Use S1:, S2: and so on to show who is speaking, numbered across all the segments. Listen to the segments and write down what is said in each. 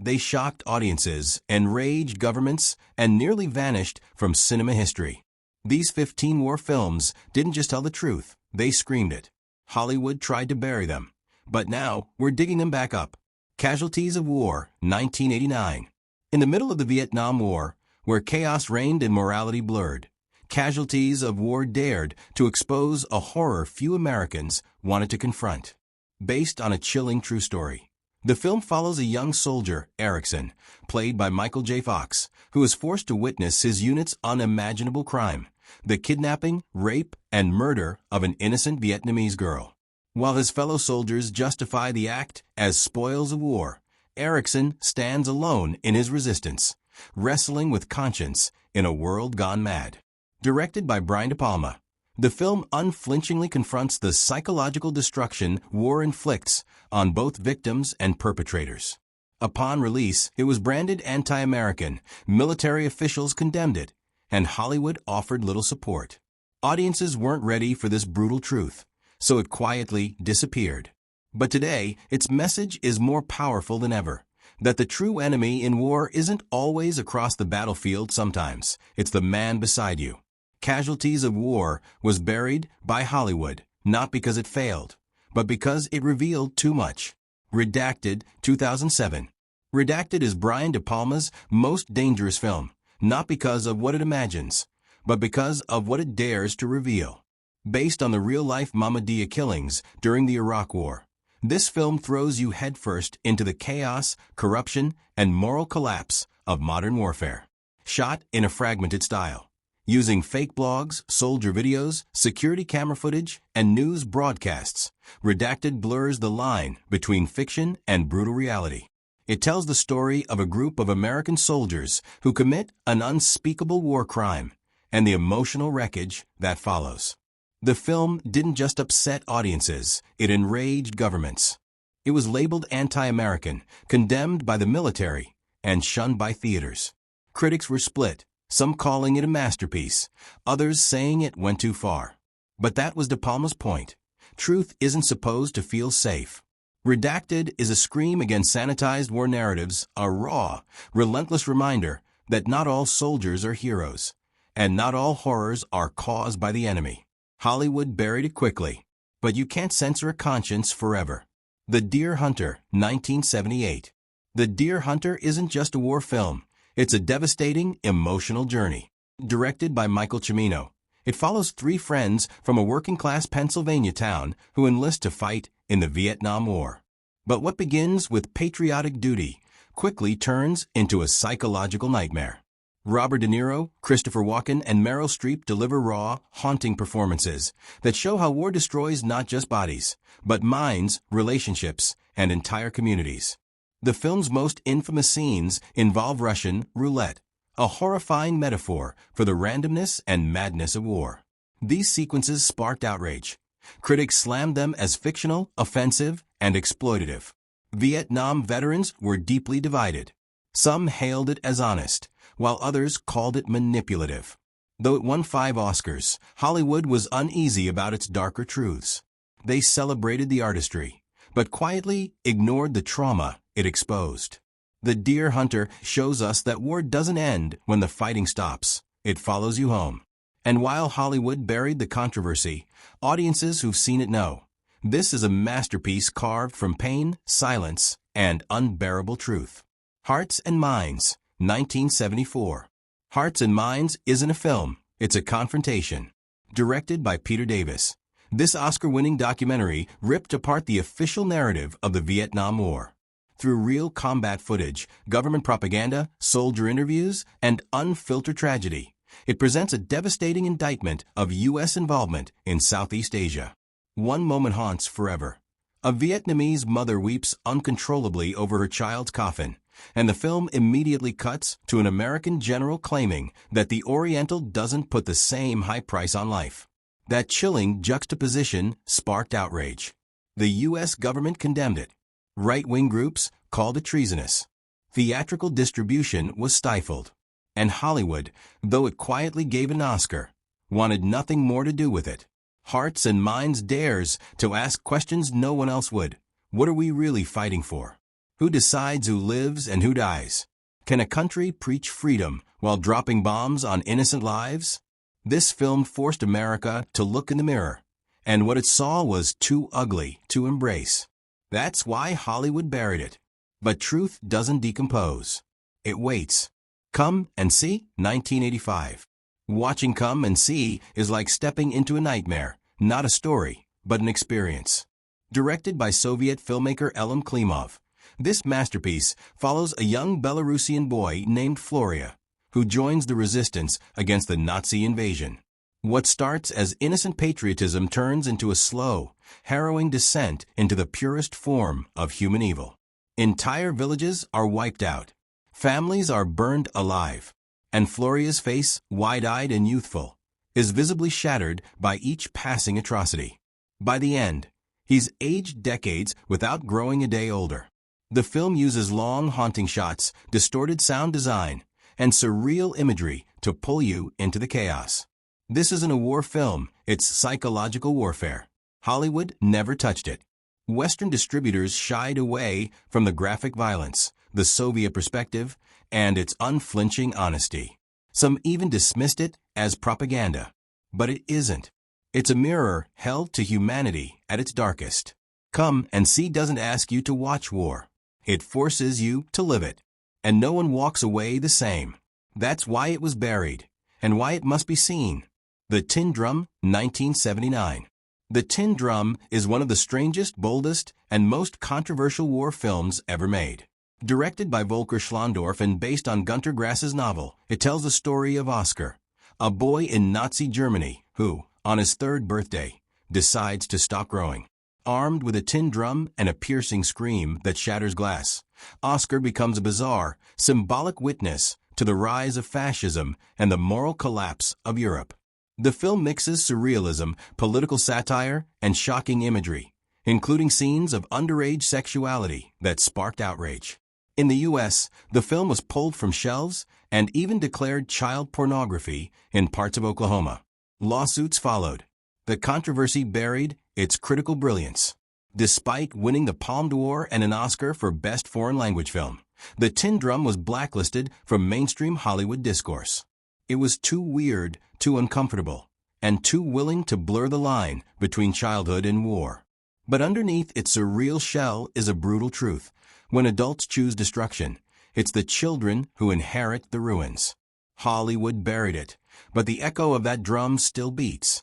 S1: they shocked audiences, enraged governments, and nearly vanished from cinema history. These 15 war films didn't just tell the truth, they screamed it. Hollywood tried to bury them, but now we're digging them back up. Casualties of War, 1989. In the middle of the Vietnam War, where chaos reigned and morality blurred, Casualties of War dared to expose a horror few Americans wanted to confront. Based on a chilling true story, the film follows a young soldier, Erickson, played by Michael J. Fox, who is forced to witness his unit's unimaginable crime, the kidnapping, rape, and murder of an innocent Vietnamese girl. While his fellow soldiers justify the act as spoils of war, Erickson stands alone in his resistance, wrestling with conscience in a world gone mad. Directed by Brian De Palma, the film unflinchingly confronts the psychological destruction war inflicts on both victims and perpetrators. Upon release, it was branded anti-American, military officials condemned it, and Hollywood offered little support. Audiences weren't ready for this brutal truth, so it quietly disappeared. But today, its message is more powerful than ever, that the true enemy in war isn't always across the battlefield sometimes, it's the man beside you. Casualties of War was buried by Hollywood, not because it failed, but because it revealed too much. Redacted, 2007. Redacted is Brian De Palma's most dangerous film, not because of what it imagines, but because of what it dares to reveal. Based on the real-life Mahmadiyya killings during the Iraq War, this film throws you headfirst into the chaos, corruption, and moral collapse of modern warfare. Shot in a fragmented style, using fake blogs, soldier videos, security camera footage, and news broadcasts, Redacted blurs the line between fiction and brutal reality. It tells the story of a group of American soldiers who commit an unspeakable war crime and the emotional wreckage that follows. The film didn't just upset audiences, it enraged governments. It was labeled anti-American, condemned by the military, and shunned by theaters. Critics were split, some calling it a masterpiece, others saying it went too far. But that was De Palma's point. Truth isn't supposed to feel safe. Redacted is a scream against sanitized war narratives, a raw, relentless reminder that not all soldiers are heroes, and not all horrors are caused by the enemy. Hollywood buried it quickly, but you can't censor a conscience forever. The Deer Hunter, 1978. The Deer Hunter isn't just a war film. It's a devastating, emotional journey. Directed by Michael Cimino, it follows 3 friends from a working-class Pennsylvania town who enlist to fight in the Vietnam War. But what begins with patriotic duty quickly turns into a psychological nightmare. Robert De Niro, Christopher Walken, and Meryl Streep deliver raw, haunting performances that show how war destroys not just bodies, but minds, relationships, and entire communities. The film's most infamous scenes involve Russian roulette, a horrifying metaphor for the randomness and madness of war. These sequences sparked outrage. Critics slammed them as fictional, offensive, and exploitative. Vietnam veterans were deeply divided. Some hailed it as honest, while others called it manipulative. Though it won 5 Oscars, Hollywood was uneasy about its darker truths. They celebrated the artistry, but quietly ignored the trauma it exposed. The Deer Hunter shows us that war doesn't end when the fighting stops. It follows you home. And while Hollywood buried the controversy, audiences who've seen it know, this is a masterpiece carved from pain, silence, and unbearable truth. Hearts and Minds, 1974. Hearts and Minds isn't a film, it's a confrontation. Directed by Peter Davis, this Oscar-winning documentary ripped apart the official narrative of the Vietnam War. Through real combat footage, government propaganda, soldier interviews, and unfiltered tragedy, it presents a devastating indictment of U.S. involvement in Southeast Asia. One moment haunts forever. A Vietnamese mother weeps uncontrollably over her child's coffin, and the film immediately cuts to an American general claiming that the Oriental doesn't put the same high price on life. That chilling juxtaposition sparked outrage. The U.S. government condemned it. Right-wing groups called it treasonous. Theatrical distribution was stifled. And Hollywood, though it quietly gave an Oscar, wanted nothing more to do with it. Hearts and Minds dares to ask questions no one else would. What are we really fighting for? Who decides who lives and who dies? Can a country preach freedom while dropping bombs on innocent lives? This film forced America to look in the mirror, and what it saw was too ugly to embrace. That's why Hollywood buried it. But truth doesn't decompose. It waits. Come and See, 1985. Watching Come and See is like stepping into a nightmare, not a story, but an experience. Directed by Soviet filmmaker Elim Klimov, this masterpiece follows a young Belarusian boy named Floria, who joins the resistance against the Nazi invasion. What starts as innocent patriotism turns into a slow, harrowing descent into the purest form of human evil. Entire villages are wiped out. Families are burned alive. And Floria's face, wide-eyed and youthful, is visibly shattered by each passing atrocity. By the end, he's aged decades without growing a day older. The film uses long, haunting shots, distorted sound design, and surreal imagery to pull you into the chaos. This isn't a war film, it's psychological warfare. Hollywood never touched it. Western distributors shied away from the graphic violence, the Soviet perspective, and its unflinching honesty. Some even dismissed it as propaganda. But it isn't. It's a mirror held to humanity at its darkest. Come and See doesn't ask you to watch war. It forces you to live it. And no one walks away the same. That's why it was buried, and why it must be seen. The Tin Drum, 1979. The Tin Drum is one of the strangest, boldest, and most controversial war films ever made. Directed by Volker Schlondorf and based on Gunter Grass's novel, it tells the story of Oscar, a boy in Nazi Germany who, on his 3rd birthday, decides to stop growing. Armed with a tin drum and a piercing scream that shatters glass, Oscar becomes a bizarre, symbolic witness to the rise of fascism and the moral collapse of Europe. The film mixes surrealism, political satire, and shocking imagery, including scenes of underage sexuality that sparked outrage. In the U.S., the film was pulled from shelves and even declared child pornography in parts of Oklahoma. Lawsuits followed. The controversy buried its critical brilliance. Despite winning the Palme d'Or and an Oscar for Best Foreign Language Film, The Tin Drum was blacklisted from mainstream Hollywood discourse. It was too weird, too uncomfortable, and too willing to blur the line between childhood and war. But underneath its surreal shell is a brutal truth. When adults choose destruction, it's the children who inherit the ruins. Hollywood buried it, but the echo of that drum still beats.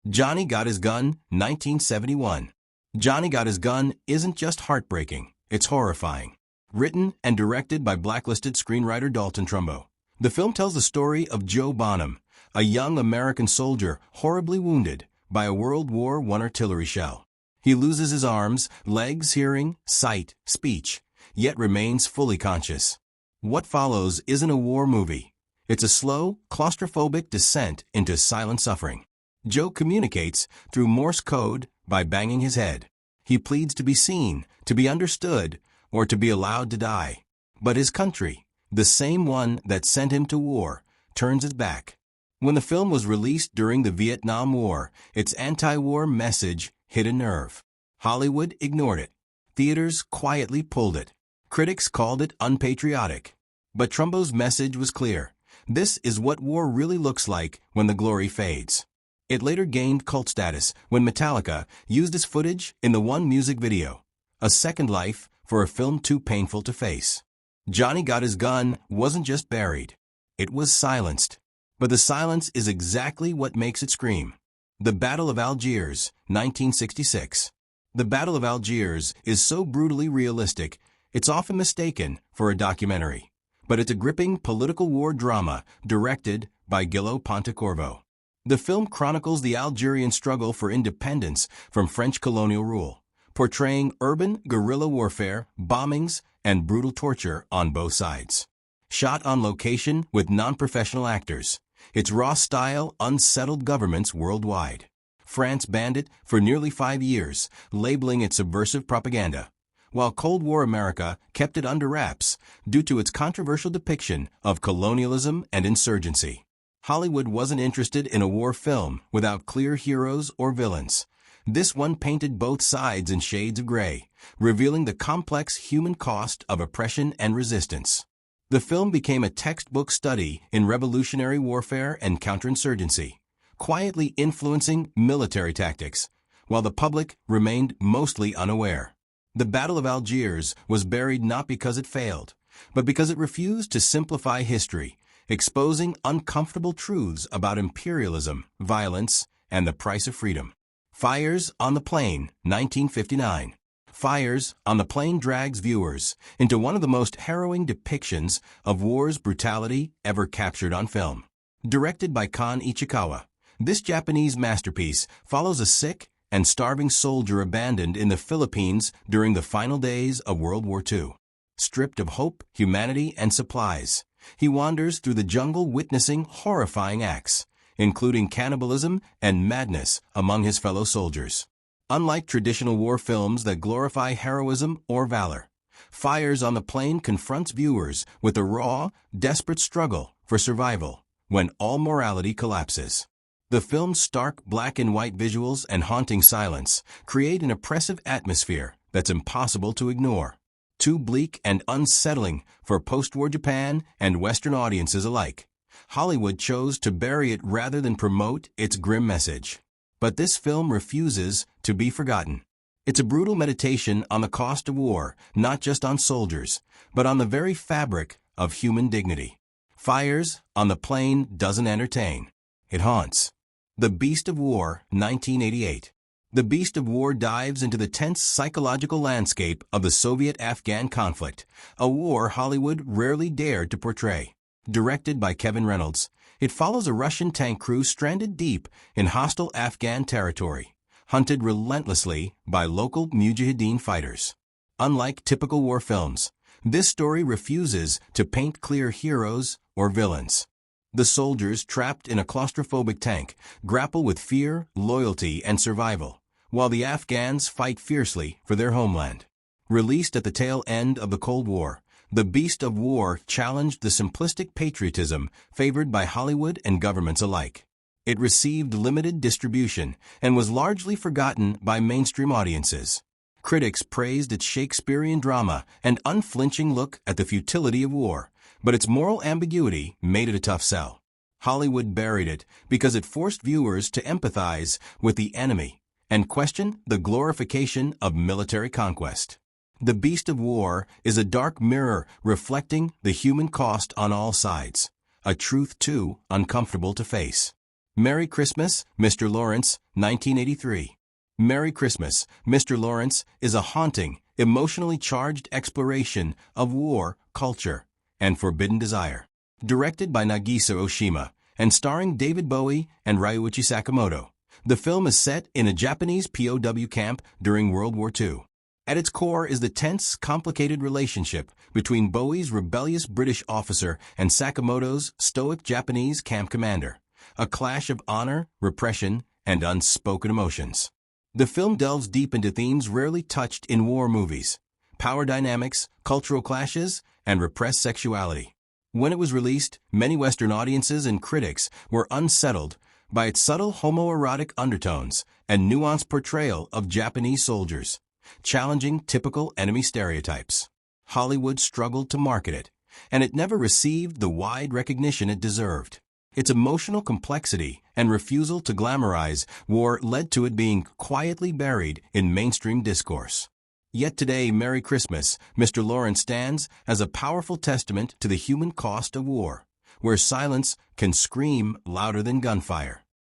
S1: Johnny Got His Gun, 1971. Johnny Got His Gun isn't just heartbreaking, it's horrifying. Written and directed by blacklisted screenwriter Dalton Trumbo, the film tells the story of Joe Bonham, a young American soldier horribly wounded by a World War I artillery shell. He loses his arms, legs, hearing, sight, speech, yet remains fully conscious. What follows isn't a war movie. It's a slow, claustrophobic descent into silent suffering. Joe communicates through Morse code by banging his head. He pleads to be seen, to be understood, or to be allowed to die. But his country, the same one that sent him to war, turns its back. When the film was released during the Vietnam War, its anti-war message hit a nerve. Hollywood ignored it. Theaters quietly pulled it. Critics called it unpatriotic. But Trumbo's message was clear. This is what war really looks like when the glory fades. It later gained cult status when Metallica used its footage in the One music video, a second life for a film too painful to face. Johnny Got His Gun wasn't just buried. It was silenced. But the silence is exactly what makes it scream. The Battle of Algiers, 1966. The Battle of Algiers is so brutally realistic, it's often mistaken for a documentary. But it's a gripping political war drama directed by Gillo Pontecorvo. The film chronicles the Algerian struggle for independence from French colonial rule, portraying urban guerrilla warfare, bombings, and brutal torture on both sides. Shot on location with non-professional actors, its raw style unsettled governments worldwide. France banned it for nearly 5 years, labeling it subversive propaganda, while Cold War America kept it under wraps due to its controversial depiction of colonialism and insurgency. Hollywood wasn't interested in a war film without clear heroes or villains. This one painted both sides in shades of gray, revealing the complex human cost of oppression and resistance. The film became a textbook study in revolutionary warfare and counterinsurgency, quietly influencing military tactics, while the public remained mostly unaware. The Battle of Algiers was buried not because it failed, but because it refused to simplify history, exposing uncomfortable truths about imperialism, violence, and the price of freedom. Fires on the Plain, 1959. Fires on the Plain drags viewers into one of the most harrowing depictions of war's brutality ever captured on film. Directed by Kan Ichikawa, this Japanese masterpiece follows a sick and starving soldier abandoned in the Philippines during the final days of World War II. Stripped of hope, humanity, and supplies, he wanders through the jungle witnessing horrifying acts, including cannibalism and madness among his fellow soldiers. Unlike traditional war films that glorify heroism or valor, Fires on the Plain confronts viewers with a raw, desperate struggle for survival when all morality collapses. The film's stark black and white visuals and haunting silence create an oppressive atmosphere that's impossible to ignore. Too bleak and unsettling for post-war Japan and Western audiences alike, Hollywood chose to bury it rather than promote its grim message. But this film refuses to be forgotten. It's a brutal meditation on the cost of war, not just on soldiers, but on the very fabric of human dignity. Fires on the Plain doesn't entertain. It haunts. The Beast of War, 1988. The Beast of War dives into the tense psychological landscape of the Soviet-Afghan conflict, a war Hollywood rarely dared to portray. Directed by Kevin Reynolds, it follows a Russian tank crew stranded deep in hostile Afghan territory, hunted relentlessly by local Mujahideen fighters. Unlike typical war films, this story refuses to paint clear heroes or villains. The soldiers trapped in a claustrophobic tank grapple with fear, loyalty, and survival, while the Afghans fight fiercely for their homeland. Released at the tail end of the Cold War, The Beast of War challenged the simplistic patriotism favored by Hollywood and governments alike. It received limited distribution and was largely forgotten by mainstream audiences. Critics praised its Shakespearean drama and unflinching look at the futility of war, but its moral ambiguity made it a tough sell. Hollywood buried it because it forced viewers to empathize with the enemy and question the glorification of military conquest. The Beast of War is a dark mirror reflecting the human cost on all sides, a truth too uncomfortable to face. Merry Christmas, Mr. Lawrence, 1983. Merry Christmas, Mr. Lawrence is a haunting, emotionally charged exploration of war, culture, and forbidden desire. Directed by Nagisa Oshima and starring David Bowie and Ryuichi Sakamoto, the film is set in a Japanese POW camp during World War II. At its core is the tense, complicated relationship between Bowie's rebellious British officer and Sakamoto's stoic Japanese camp commander, a clash of honor, repression, and unspoken emotions. The film delves deep into themes rarely touched in war movies: power dynamics, cultural clashes, and repressed sexuality. When it was released, many Western audiences and critics were unsettled by its subtle homoerotic undertones and nuanced portrayal of Japanese soldiers, challenging typical enemy stereotypes. Hollywood struggled to market it, and it never received the wide recognition it deserved. Its emotional complexity and refusal to glamorize war led to it being quietly buried in mainstream discourse. Yet today, Merry Christmas, Mr. Lawrence stands as a powerful testament to the human cost of war, where silence can scream louder than gunfire.